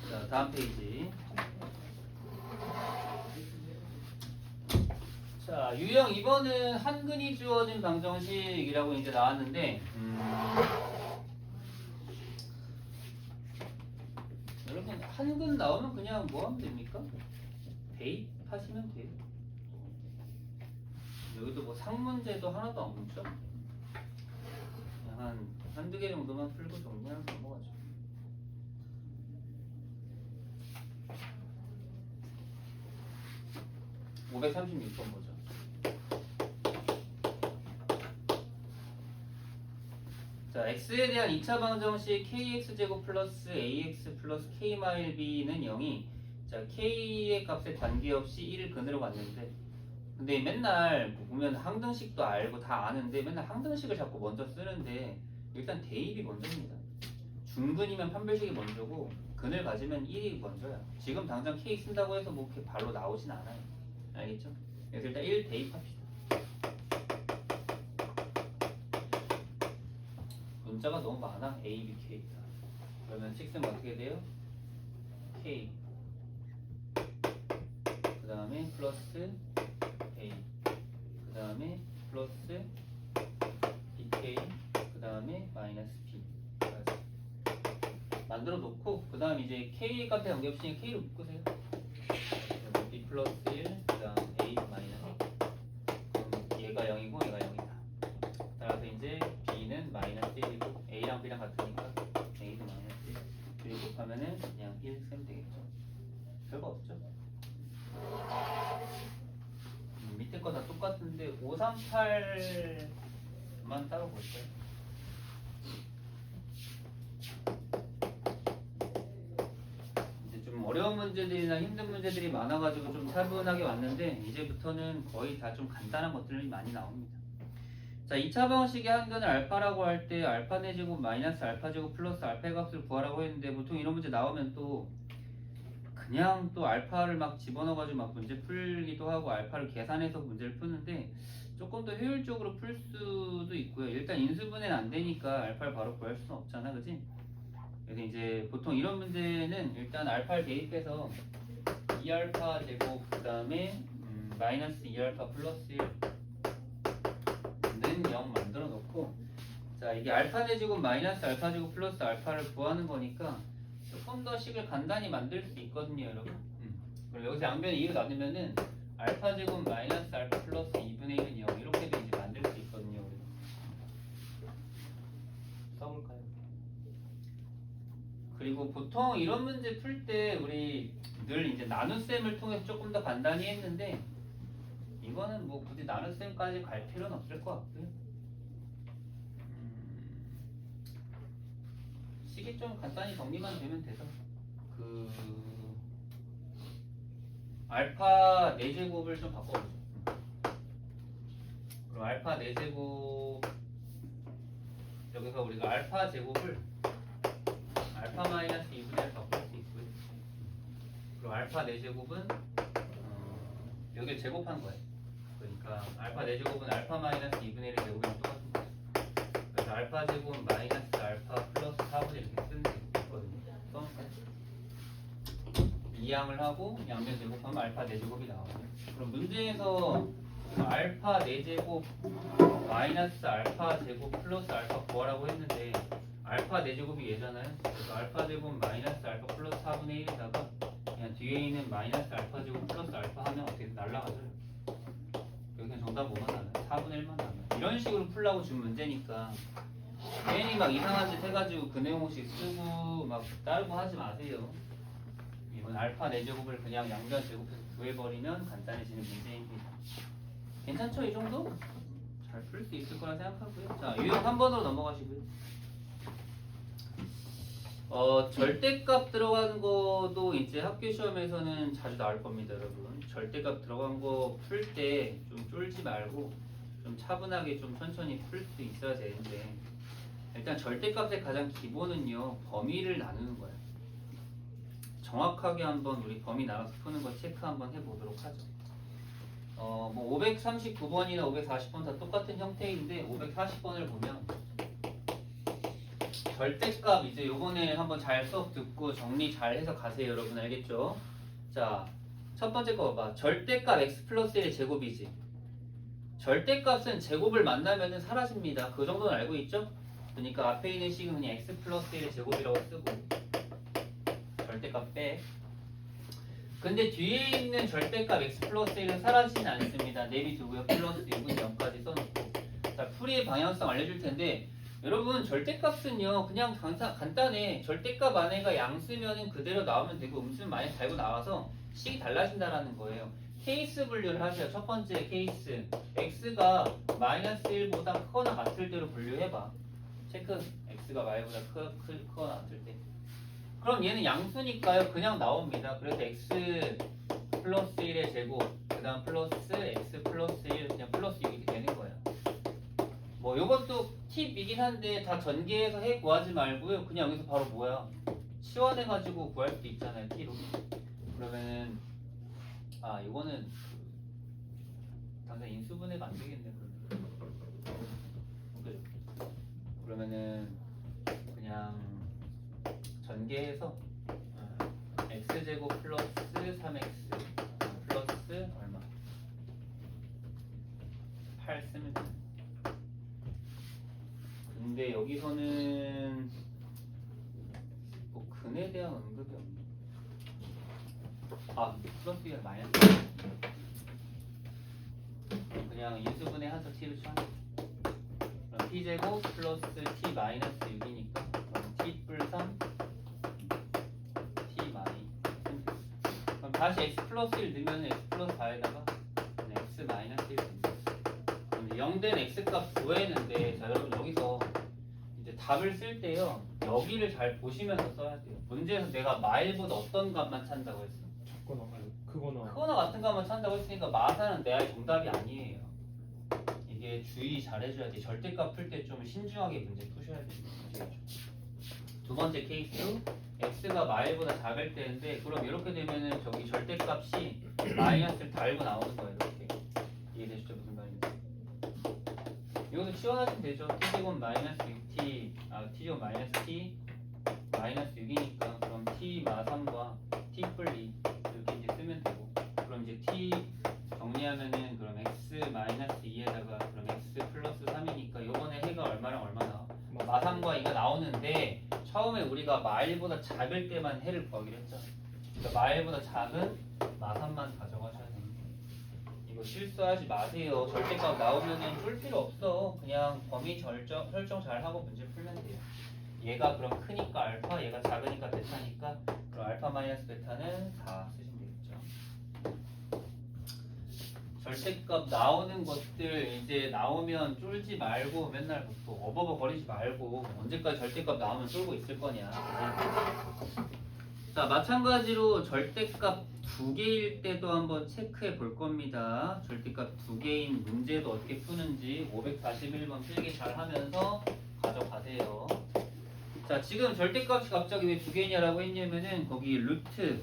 자, 다음 페이지. 자, 유형 2번은 한근이 주어진 방정식이라고 이제 나왔는데, 여러분, 한근 나오면 그냥 뭐 하면 됩니까? 대입하시면 돼요. 여기도 뭐 상문제도 하나도 없죠? 그냥 한두 개 정도만 풀고 정리하면 넘어가죠. (536번) 보죠. 자, x에 대한 2차 방정식 kx제곱 플러스 ax 플러스 k 마일 b는 0이 자 k의 값에 관계없이 1을 근으로 갔는데 근데 맨날 보면 항등식도 알고 다 아는데 맨날 항등식을 자꾸 먼저 쓰는데 일단 대입이 먼저입니다. 중근이면 판별식이 먼저고 근을 가지면 1이 먼저야. 지금 당장 k 쓴다고 해서 뭐 이렇게 바로 나오진 않아요. 알겠죠? 그래서 일단 1 대입합시다. 문자가 너무 많아. A, B, K. 그러면 식스는 어떻게 돼요? K 그 다음에 플러스 A 그 다음에 플러스 BK 그 다음에 마이너스 B 만들어 놓고 그 다음 이제 K 값에 관계없이 K로 묶으세요. B 플러스 1 그 다음 A 마이너스 그럼 얘가 0이고 얘가 0이다. 따라서 이제 B는 마이너스 1이고 A랑 B랑 같으니까 A도 마이너스 1 그리고 곱하면은 그냥 1 쓰면 되겠죠. 별거 없죠. 밑에 거 다 똑같은데 538만 따로 볼까요? 이제 좀 어려운 문제들이나 힘든 문제들이 많아가지고 좀 차분하게 왔는데 이제부터는 거의 다 좀 간단한 것들이 많이 나옵니다. 자, 2차 방식의 한근을 알파라고 할 때 알파 내제곱 마이너스 알파 제곱 플러스 알파의 값을 구하라고 했는데 보통 이런 문제 나오면 또 그냥 또 알파를 막 집어넣어가지고 막 문제 풀기도 하고 알파를 계산해서 문제를 푸는데 조금 더 효율적으로 풀 수도 있고요. 일단 인수분해는 안 되니까 알파를 바로 구할 수는 없잖아, 그지? 그래서 이제 보통 이런 문제는 일단 알파를 대입해서 2알파 제곱 그 다음에 마이너스 2알파 플러스 1는 0 만들어 놓고 자 이게 알파 내제곱 마이너스 알파 제곱 플러스 알파를 구하는 거니까 조금 더 식을 간단히 만들 수 있거든요, 여러분. 그리고 여기서 양변에 2로 나누면은 알파 제곱 마이너스 알파 플러스 2분의 1은 0 이렇게도 이제 만들 수 있거든요. 우리가. 써볼까요? 그리고 보통 이런 문제 풀 때 우리 늘 이제 나눗셈을 통해서 조금 더 간단히 했는데 이거는 뭐 굳이 나눗셈까지 갈 필요는 없을 것 같고요. 식이 좀 간단히 정리만 되면 돼서 그 알파 4제곱을 좀 바꿔보죠. 그럼 알파 4제곱 여기서 우리가 알파 제곱을 알파 마이너스 알파 4제곱은 여기를 제곱한 거예요. 그러니까 알파 4제곱은 알파 마이너스 2분의 1의 제곱이랑 똑같은 거예요. 그래서 알파 제곱 마이너스 알파 플러스 4분의 이렇게 쓰는 게 있거든요. 써놓을까요? 이항을 하고 양변 제곱하면 알파 4제곱이 나와요. 그럼 문제에서 알파 4제곱 마이너스 알파 제곱 플러스 알파 구하라고 했는데 알파 4제곱이 얘잖아요. 그래서 알파 제곱 마이너스 알파 플러스 4분의 1에다가 그냥 뒤에 있는 마이너스 알파 제곱 플러스 알파 하면 어떻게 날라가죠? 여기 정답 뭐만 나와요? 4분의 1만 나와요. 이런 식으로 풀라고 준 문제니까 괜히 막 이상한 짓 해가지고 그 내용 혹시 쓰고 막 따르고 하지 마세요. 이건 알파 4제곱을 그냥 양변 제곱해서 구해버리면 간단해지는 문제입니다. 괜찮죠? 이 정도? 잘 풀 수 있을 거라 생각하고요. 자, 유형 3번으로 넘어가시고요. 절대값 들어가는 거도 이제 학교 시험에서는 자주 나올 겁니다, 여러분. 절대값 들어간 거 풀 때 좀 쫄지 말고 좀 차분하게 좀 천천히 풀 수 있어야 되는데 일단 절대값의 가장 기본은요, 범위를 나누는 거예요. 정확하게 한번 우리 범위 나눠서 푸는 거 체크 한번 해보도록 하죠. 뭐 539번이나 540번 다 똑같은 형태인데 540번을 보면 절대값 이제 요번에 한번 잘 수업 듣고 정리 잘 해서 가세요, 여러분. 알겠죠? 자, 첫 번째 거 봐봐. 절대값 x 플러스 1의 제곱이지. 절대값은 제곱을 만나면은 사라집니다. 그 정도는 알고 있죠? 그러니까 앞에 있는 식은 그냥 x 플러스 1의 제곱이라고 쓰고 절대값 빼. 근데 뒤에 있는 절대값 x 플러스 1은 사라지진 않습니다. 내비두고요. 플러스 6은 0까지 써놓고. 자, 풀이의 방향성 알려줄 텐데 여러분 절대값은요 그냥 간단해. 절대값 안에가 양수면은 그대로 나오면 되고 음수는 많이 달고 나와서 식이 달라진다라는 거예요. 케이스 분류를 하세요. 첫 번째 케이스 x가 마이너스 1보다 크거나 같을 때로 분류해봐. 체크. x가 y보다 크거나 같을 때. 그럼 얘는 양수니까요 그냥 나옵니다. 그래서 x 플러스 1의 제곱 그 다음 플러스 x 플러스 1 그냥 플러스 6 이렇게 되는 거예요. 뭐 요것도 팁이긴 한데 다 전개해서 해 구하지 말고요. 그냥 여기서 바로 뭐야 치환해가지고 구할 수도 있잖아요. t로. 그러면은 요거는 당장 인수분해가 안 되겠네. 그러면은 그냥 전개해서 x제곱 플러스 3x 플러스 얼마 8 쓰면 돼요. 근데 여기서는 뭐 근에 대한 언급이 없네. 플러스 1 마이너스 그냥 인수분해 해서 t를 취하면 그럼 t제곱 플러스 t 마이너스 6이니까 그럼 t 뿔 3 t 마이 그럼 다시 x 플러스 1 넣으면 x 플러스 4에다가 x 마이너스 1 됩니다. 그럼 0된 x 값 구했는데 자 여러분 여기서 이제 답을 쓸 때요 여기를 잘 보시면서 써야 돼요. 문제에서 내가 마일보다 어떤 값만 찾는다고 했어? 크거나 같은 값만 찾는다고 했으니까 마사는 내 아이 정답이 아니에요. 이게 주의 잘 해줘야 돼. 절대값 풀 때 좀 신중하게 문제 푸셔야 돼요. 두 번째 케이스 x가 마일보다 작을 때인데 그럼 이렇게 되면은 저기 절대값이 마이너스를 달고 나오는 거예요. 이렇게 이해되시죠? 무슨 말인지. 이것도 치환하시면 되죠. t제곱 마이너스 6t t제곱 마이너스 t 마이너스 6이니까 그럼 t 마3과 t 뿔 2 이렇게 이제 쓰면 되고 그럼 이제 t 정리하면은 그럼 x 마이너스 2에다가 그럼 x 플러스 3이니까 요번에 해가 얼마랑 얼마 나와? 마3과 2가 나오는데 처음에 우리가 마일보다 작을 때만 해를 구하기로 했죠. 그러니까 마일보다 작은 마3만 가져가셔야 됩니다. 이거 실수하지 마세요. 절대값 나오면은 풀 필요 없어. 그냥 범위 설정 잘 하고 문제 풀면 돼요. 얘가 그럼 크니까 알파, 얘가 작으니까 베타니까 그럼 알파 마이너스 베타는 4 쓰시면 되겠죠. 절대값 나오는 것들 이제 나오면 쫄지 말고 맨날 또 어버버 거리지 말고 언제까지 절대값 나오면 쫄고 있을 거냐. 자 마찬가지로 절대값 2개일 때도 한번 체크해 볼 겁니다. 절대값 2개인 문제도 어떻게 푸는지 541번 필기 잘 하면서 가져가세요. 자 지금 절대값이 갑자기 왜 2개냐라고 했냐면은 거기 루트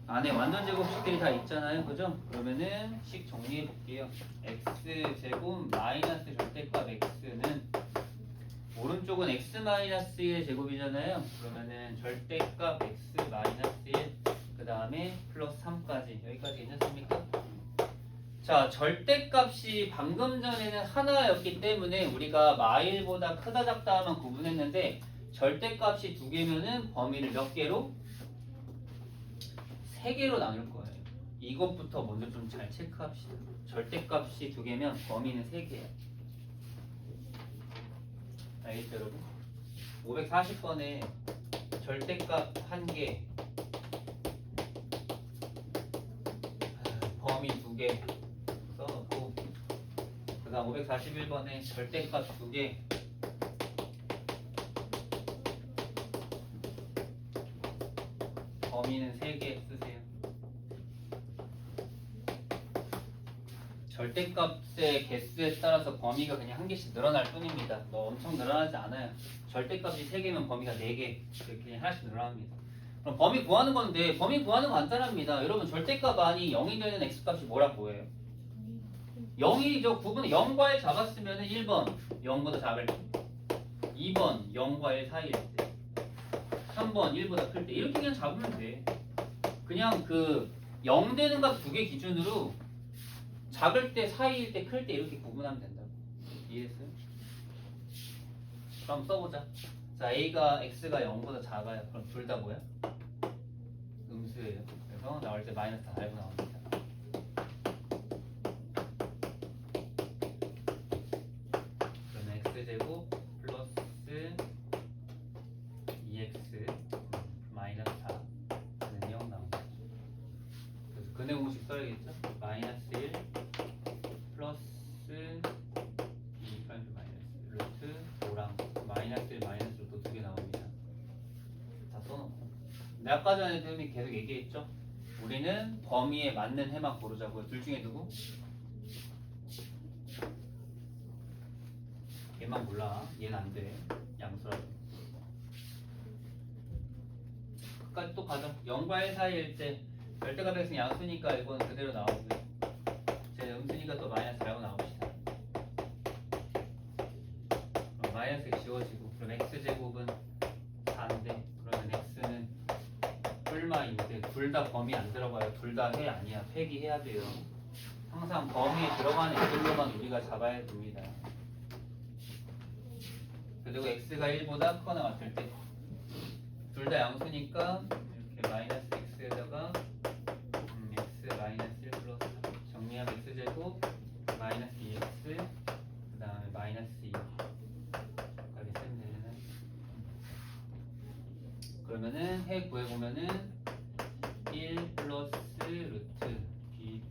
안에 완전 제곱식들이 다 있잖아요, 그죠? 그러면은 식 정리해 볼게요. x 제곱 마이너스 절대값 x는 오른쪽은 x 마이너스의 제곱이잖아요. 그러면은 절대값 x 마이너스 1, 그 다음에 플러스 3까지 여기까지 괜찮습니까? 자, 절대값이 방금 전에는 하나였기 때문에 우리가 마일보다 크다 작다 하면 구분했는데 절대값이 두 개면은 범위를 몇 개로? 세 개로 나눌 거예요. 이것부터 먼저 좀 잘 체크합시다. 절대값이 두 개면 범위는 세 개야. 알겠죠, 여러분? 540번에 절대값 한 개, 범위 두 개 써놓고, 그 다음 541번에 절대값 두 개, 범위는 세 개 쓰세요. 절대값의 개수에 따라서 범위가 그냥 한 개씩 늘어날 뿐입니다. 뭐 엄청 늘어나지 않아요. 절대값이 3개면 범위가 4개 이렇게 그냥 하나씩 늘어납니다. 그럼 범위 구하는 건데 범위 구하는 거 간단합니다. 여러분 절대값 안이 0이 되는 x값이 뭐라고 해요? 0이죠. 구분은 0과 1 잡았으면 1번 0보다 작을 때, 2번 0과 1 사이일 때, 3번 1보다 클 때 이렇게 그냥 잡으면 돼. 그냥 그 0 되는 값 두 개 기준으로 작을 때, 사이일 때, 클 때 이렇게 구분하면 된다고. 이해했어요? 그럼 써보자. 자, A가 X가 0보다 작아요. 그럼 둘 다 뭐야? 음수예요. 그래서 나올 때 마이너스 다 달고 나옵니다. 그러면 X제곱 플러스 2X 마이너스 4는 0 나옵니다. 그래서 근해 공식 써야겠죠? 마이너스 1 플러스 2 마이너스 루트 5랑 마이너스 1 마이너스 루트 두 개 나옵니다. 다 써놓고 내가 아까 전에 선생님이 계속 얘기했죠? 우리는 범위에 맞는 해만 고르자고요. 둘 중에 누구? 얘만 몰라. 얘는 안 돼. 양수라도. 끝까지 또 가죠. 0과 1 사이일 때 절대값 x는 양수니까 이건 그대로 나오고요. 제 음수니까 또 마이너스 달고 나옵시다. 그럼 마이너스 지워지고, 그럼 x제곱은 4인데 그러면 x는 뿔마인데 둘 다 범위 안 들어가요. 둘 다 해 아니야. 폐기해야 돼요. 항상 범위에 들어가는 애들로만 우리가 잡아야 됩니다. 그리고 x가 1보다 크거나 같을 때 둘 다 양수니까 이렇게 마이너스 x에다가 x 마이너스 1 플러스 3 정리하면 x제곱 마이너스 2x 그 다음에 마이너스 2 여기까지 쓰면 되는. 그러면은 해 구해보면은 1 플러스 루트 b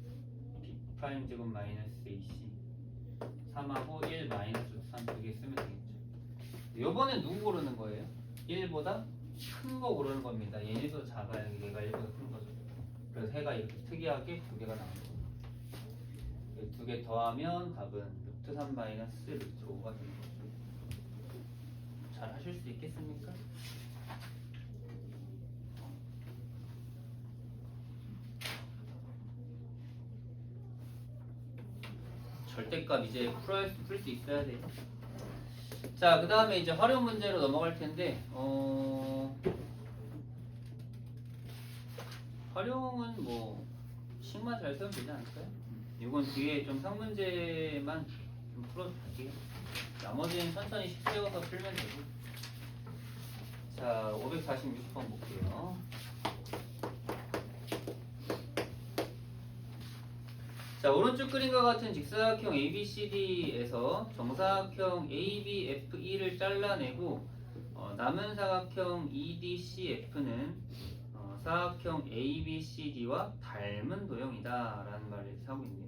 프라임 제곱 마이너스 ac 3하고 1 마이너스 루트 3 두 개 쓰면 되겠죠. 요번엔 누구 고르는 거예요? 1보다 큰 거 고르는 겁니다. 얘네도 작아요. 얘가 1보다 큰 거죠. 그래서 해가 이렇게 특이하게 두 개가 나온 거예요. 두 개 더하면 답은 루트 3 마이너스 루트 5가 되는 거죠. 잘 하실 수 있겠습니까? 절대값 이제 풀 수 있어야 돼요. 자, 그 다음에 이제 활용 문제로 넘어갈 텐데, 활용은 뭐, 식만 잘 쓰면 되지 않을까요? 이건 뒤에 좀 상문제만 좀 풀어줄게요. 나머지는 천천히 식 세워서 풀면 되고. 자, 546번 볼게요. 자, 오른쪽 그림과 같은 직사각형 ABCD에서 정사각형 ABFE를 잘라내고 남은 사각형 EDCF는 사각형 ABCD와 닮은 도형이다 라는 말을 하고 있네요.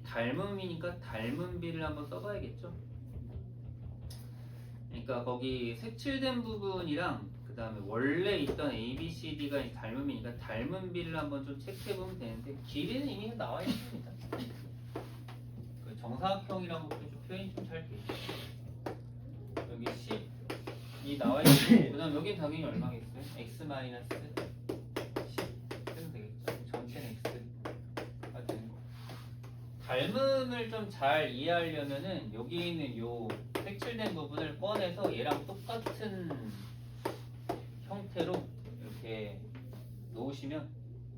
닮음이니까 닮은 비를 한번 써봐야겠죠. 그러니까 거기 색칠된 부분이랑 그 다음에 원래 있던 ABCD가 닮음이니까 닮은 비를 한번 좀 체크해보면 되는데 길이는 이미 나와 있습니다. 그 정사각형이란 것도 좀 표현이 좀 잘 돼 있어요. 여기 10이 나와 있고 그 다음 여긴 당연히 얼마겠어요? x 마이너스 10 쓰면 되겠죠. 닮음을 좀 잘 이해하려면은 여기 있는 요 색칠된 부분을 꺼내서 얘랑 똑같은 형태로 이렇게 놓으시면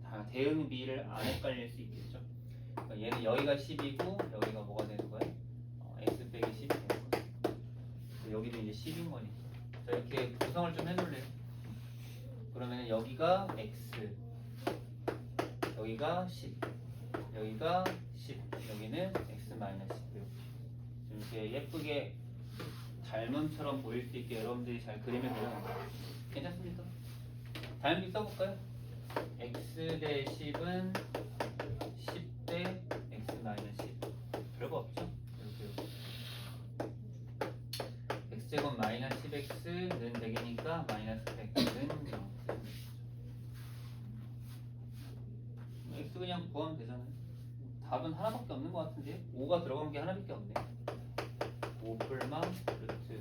다 대응비를 안 헷갈릴 수 있겠죠. 그러니까 얘는 여기가 10이고 여기가 뭐가 되는 거예요? x 빼기 10이 되는 거예요. 여기도 이제 10인 거니까. 자, 이렇게 구성을 좀 해놓을래요. 그러면 여기가 x, 여기가 10, 여기가 10, 여기는 x 마이너스 10. 이렇게 예쁘게 닮음처럼 보일 수 있게 여러분들이 잘 그리면 돼요. 괜찮습니까? 닮음비 써볼까요? x 대 10은 10 대 x 마이너스 10. 별거 없죠? 이렇게 x제곱 마이너스 10x는 100이니까 마이너스 100은 0. x 그냥 구하면 되잖아요. 답은 하나밖에 없는 것 같은데 5가 들어간 게 하나밖에 없네. 5 풀마 루트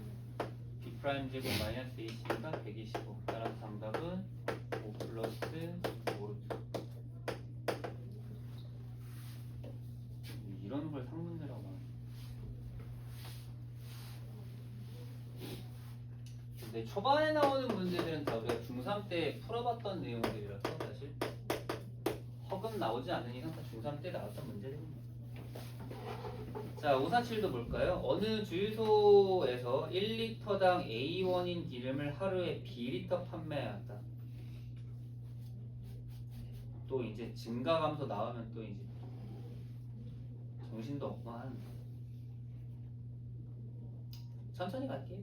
b 프라임 제곱 마이너스 20가 125. 따라서 정답은 5 플러스 5 루트. 이런 걸 상문제라고 하네. 근데 초반에 나오는 문제들은 다 우리가 중3 때 풀어봤던 내용들이라서 사실 허금 나오지 않는 이상 다 중3 때 나왔던 문제들입니다. 자, 547도 볼까요? 어느 주유소에서 1리터당 A1인 기름을 하루에 B리터 판매한다. 또 이제 증가 감소 나오면 또 이제 정신도 없고 하는데 천천히 갈게요.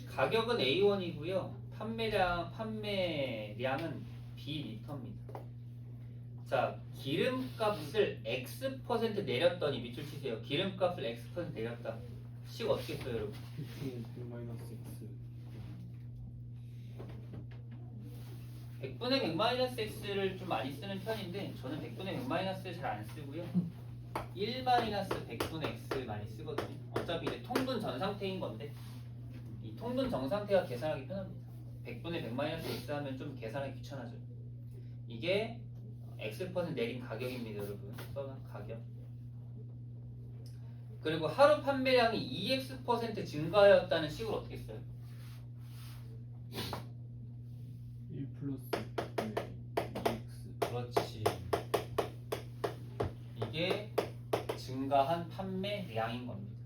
가격은 A1이고요. 판매량은 B리터입니다. 자, 기름값을 X% 내렸더니 밑줄 치세요. 기름값을 X% 내렸다. 식 어떻게 써요, 여러분? 100분의 100 마이너스 x를 좀 많이 쓰는 편인데 저는 100분의 100 마이너스를 잘 안 쓰고요. 1 마이너스 100분의 x 많이 쓰거든요. 어차피 이제 통분 전 상태인 건데 이 통분 정 상태가 계산하기 편합니다. 100분의 100 마이너스 x 하면 좀 계산하기 귀찮아져. 이게 x% 내린 가격입니다, 여러분. 써봐, 가격. 그리고 하루 판매량이 2x% 증가하였다는 식으로 어떻게 써요? 1 플러스 2x. 그렇지. 이게 증가한 판매량인 겁니다.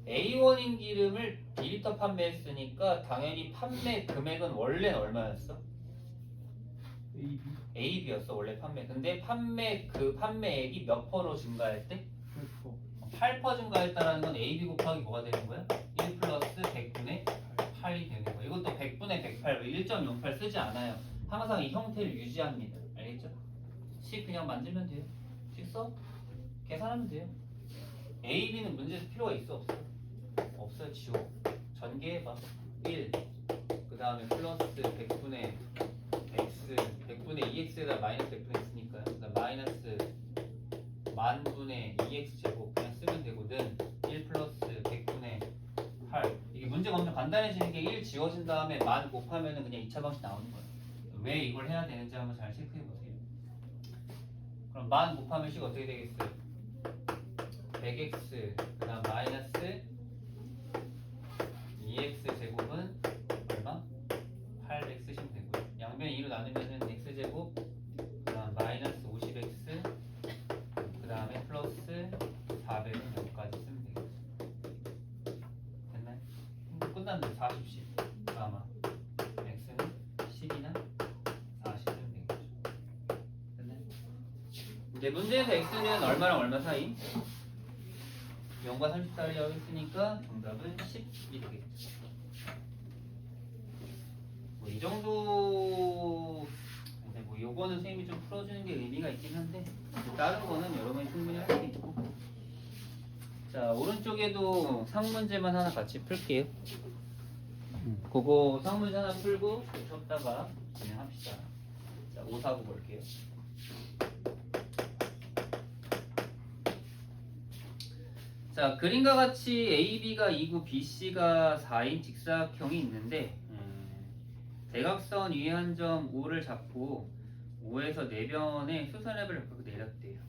A1인 기름을 B리터 판매했으니까 당연히 판매 금액은 원래는 얼마였어? AB였어 원래 판매. 근데 판매액이 몇 퍼로 증가했대? 8% 증가했다라는 건 AB 곱하기 뭐가 되는 거야? 1 플러스 100분의 8이 되는 거야. 이것도 100분의 108, 1.08 쓰지 않아요. 항상 이 형태를 유지합니다. 알겠죠? 식 그냥 만들면 돼요. 식 써? 계산하면 돼요. AB는 문제에서 필요가 있어 없어? 없어요. 지워. 전개해봐. 1, 그 다음에 플러스 100분의 x, 100분의 2x에다 마이너스 100분의 x니까요. 그 다음 마이너스 만분의 2x 제곱 그냥 쓰면 되거든. 1 플러스 100분의 8. 이게 문제가 엄청 간단해지는 게 1 지워진 다음에 만 곱하면은 그냥 2차 방식 나오는 거예요. 왜 이걸 해야 되는지 한번 잘 체크해 보세요. 그럼 만 곱하면 식 어떻게 되겠어요? 100x 그 다음 마이너스 2x 제곱은 얼마? 8x 쓰시면 되고요. 양변 2로 나누면은 x제곱 그 다음 마이너스 50x 그 다음에 플러스 400은 여기까지 쓰면 되겠죠. 됐나요? 끝났는데 40, 10 아마 x는 10이나 40 쓰면 되겠죠. 됐나요? 이제 문제에서 x는 얼마랑 얼마 사이? 0과 34를 했으니까 정답은 10이 되겠죠. 뭐 이 정도 이제 뭐 요거는 선생님이 좀 풀어주는 게 의미가 있긴 한데 다른 거는 여러분이 충분히 할 수 있고. 자, 오른쪽에도 상문제만 하나 같이 풀게요. 그거 상문제 하나 풀고 쉬었다가 진행합시다. 자, 549 볼게요. 자, 그림과 같이 AB가 2구 BC가 4인 직사각형이 있는데 대각선 위에 한 점 5를 잡고 5에서 내변의 수선앱을 잡고 내렸대요.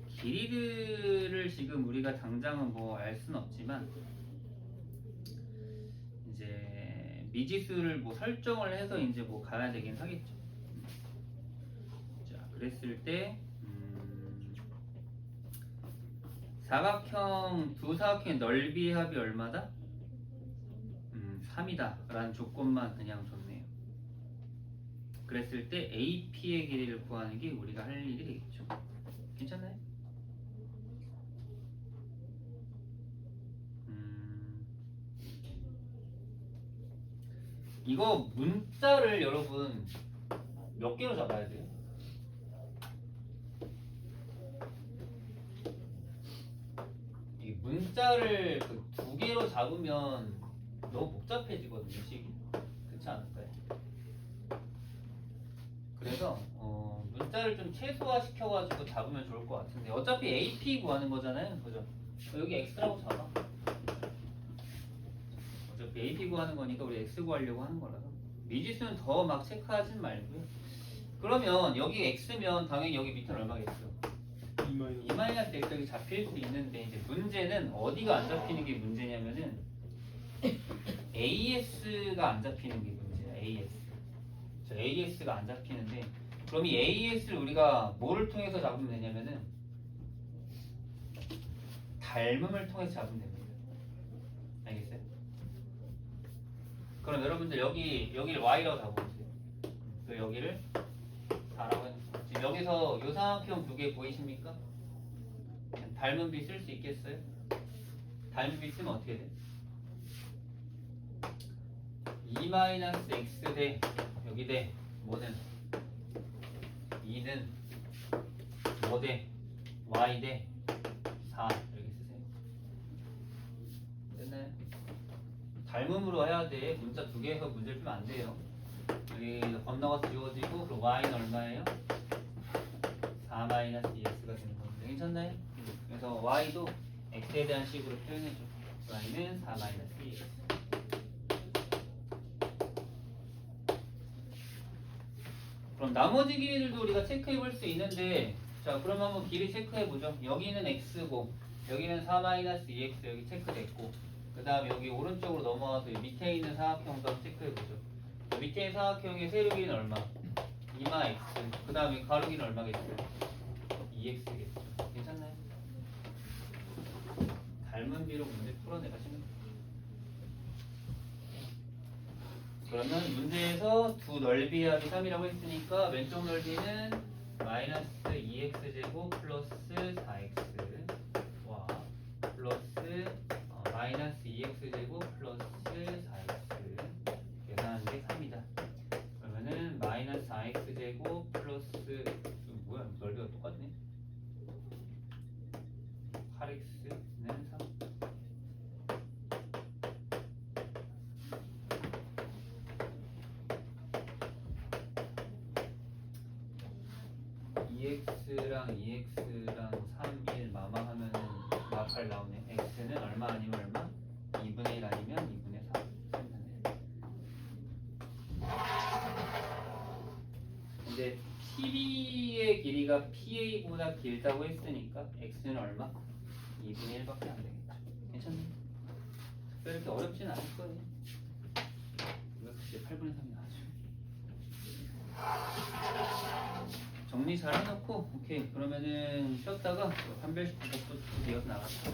길이들을 지금 우리가 당장은 뭐 알 수는 없지만 이제 미지수를 뭐 설정을 해서 이제 뭐 가야 되긴 하겠죠. 자, 그랬을 때 사각형 두 사각형의 넓이 합이 얼마다? 3이다 라는 조건만 그냥 줬네요. 그랬을 때 AP의 길이를 구하는 게 우리가 할 일이 되겠죠. 괜찮나요? 이거 문자를 여러분 몇 개로 잡아야 돼요? 이 문자를 그 두 개로 잡으면 너무 복잡해지거든요, 식이. 그렇지 않을까요? 그래서 문자를 좀 최소화 시켜가지고 잡으면 좋을 것 같은데 어차피 AP 구하는 거잖아요, 그죠? 여기 X라고 잡아. 어차피 AP 구하는 거니까 우리 X 구하려고 하는 거라서 미지수는 더 막 체크하진 말고요. 그러면 여기 X면 당연히 여기 밑에는 얼마겠어요? 2-X 여기 잡힐 수 있는데 이제 문제는 어디가 안 잡히는 게 문제냐면은 AS가 안 잡히는 게 문제야. AS가 안 잡히는데 그럼 이 AS를 우리가 뭐를 통해서 잡으면 되냐면은 닮음을 통해서 잡으면 됩니다. 알겠어요? 그럼 여러분들 여기를 Y라고 잡아보세요. 또 여기를 4라고 해놓고 지금 여기서 요 삼각형 두 개 보이십니까? 닮음비 쓸 수 있겠어요? 닮음비 쓰면 어떻게 돼? 2-X 대 여기 대 뭐는 2는 뭐 대 Y 대 4 이렇게 쓰세요. 됐나요? 닮음으로 해야 돼. 문자 두 개에서 문제를 풀면 안 돼요. 여기 건너가서 지워지고 그럼 Y는 얼마예요? 4-EX가 되는 겁니다. 괜찮나요? 그래서 Y도 X에 대한 식으로 표현해줘. Y는 4-EX. 그럼 나머지 길이들도 우리가 체크해 볼 수 있는데 자 그럼 한번 길이 체크해 보죠. 여기는 X고 여기는 4-EX 여기 체크됐고 그 다음에 여기 오른쪽으로 넘어와서 밑에 있는 사각형도 한번 체크해 보죠. 밑에 있는 사각형의 세로 길이는 얼마? 2-X 그 다음에 가로 길이는 얼마겠어요? 2X겠죠. 괜찮나요? 닮은 비로 문제 풀어내가시면 돼요. 그러면 문제에서 두 넓이 합이 3이라고 했으니까 왼쪽 넓이는 -2x제곱 플러스 4x와 플러스 -2x제곱 플러스 4x 계산하는 게 3이다. 그러면은 -4x제곱 플러스 뭐야 넓이가 똑같네. 8x는 3. 2x랑 2x랑 3, 1 마마하면은 마팔 나오네. x는 얼마 아니면 얼마? 2분의 1 아니면 2분의 3 쓰면 되네. 근데 PB의 길이가 PA보다 길다고 했으니까 x는 얼마? 2분의 1밖에 안 되겠죠. 괜찮네. 이렇게 어렵진 않을 거예요. 이거 글쎄 8분의 3이 나와죠. 정리 잘 해놓고 오케이 그러면은 쉬었다가 판별식 부터 이어서 나가자.